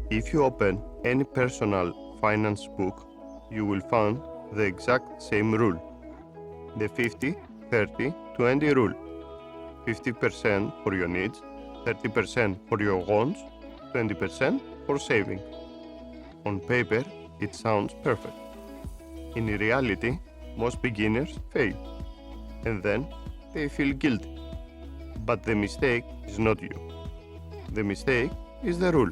If you open any personal finance book, you will find the exact same rule. The 50-30-20 rule. 50% for your needs, 30% for your wants, 20% for saving. On paper, it sounds perfect. In reality, most beginners fail, and then they feel guilty. But the mistake is not you. The mistake is the rule.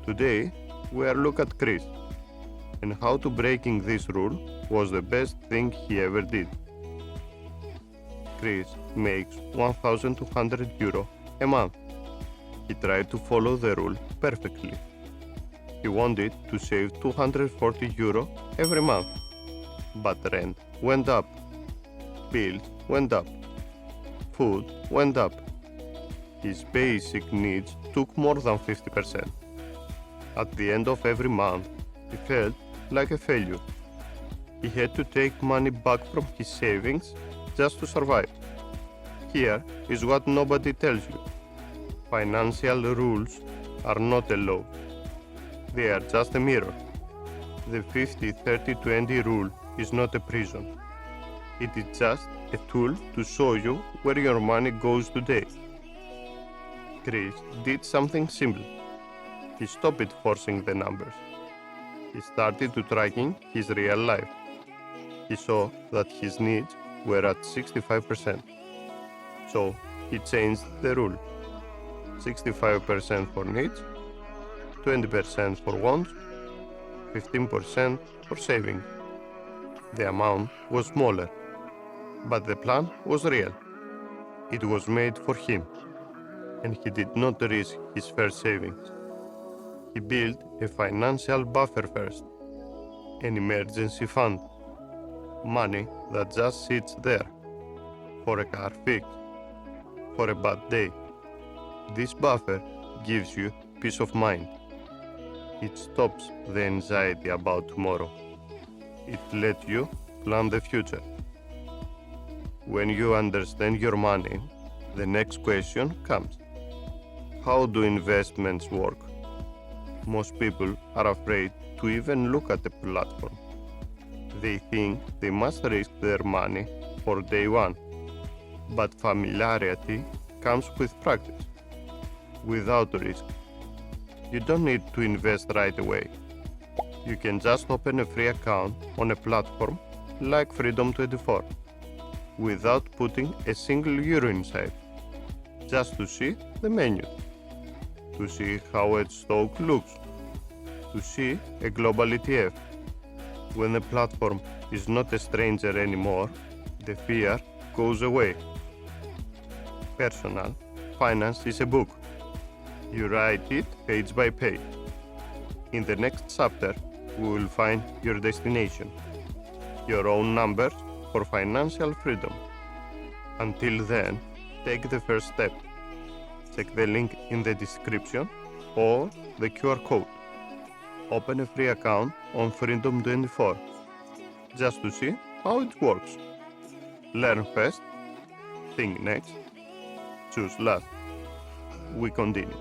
Today, we will look at Chris and how to breaking this rule was the best thing he ever did. Chris makes €1,200 a month. He tried to follow the rule perfectly. He wanted to save €240 every month, but rent went up, bills went up, food went up. His basic needs took more than 50%. At the end of every month, he felt like a failure. He had to take money back from his savings just to survive. Here is what nobody tells you. Financial rules are not a law. They are just a mirror. The 50-30-20 rule is not a prison. It is just a tool to show you where your money goes today. Chris did something simple. He stopped forcing the numbers. He started to tracking his real life. He saw that his needs were at 65%. So he changed the rule. 65% for needs, 20% for wants, 15% for saving. The amount was smaller, but the plan was real. It was made for him, and he did not risk his first savings. He built a financial buffer first, an emergency fund, money that just sits there, for a car fix, for a bad day. This buffer gives you peace of mind. It stops the anxiety about tomorrow. It lets you plan the future. When you understand your money, the next question comes. How do investments work? Most people are afraid to even look at the platform. They think they must risk their money for day one. But familiarity comes with practice. Without risk, you don't need to invest right away. You can just open a free account on a platform like Freedom24 without putting a single euro inside, just to see the menu, to see how a stock looks, to see a global ETF. When the platform is not a stranger anymore, the fear goes away. Personal finance is a book. You write it page by page. In the next chapter, we will find your destination, your own numbers for financial freedom. Until then, take the first step. Check the link in the description or the QR code. Open a free account on Freedom24 just to see how it works. Learn first, think next, choose last. We continue.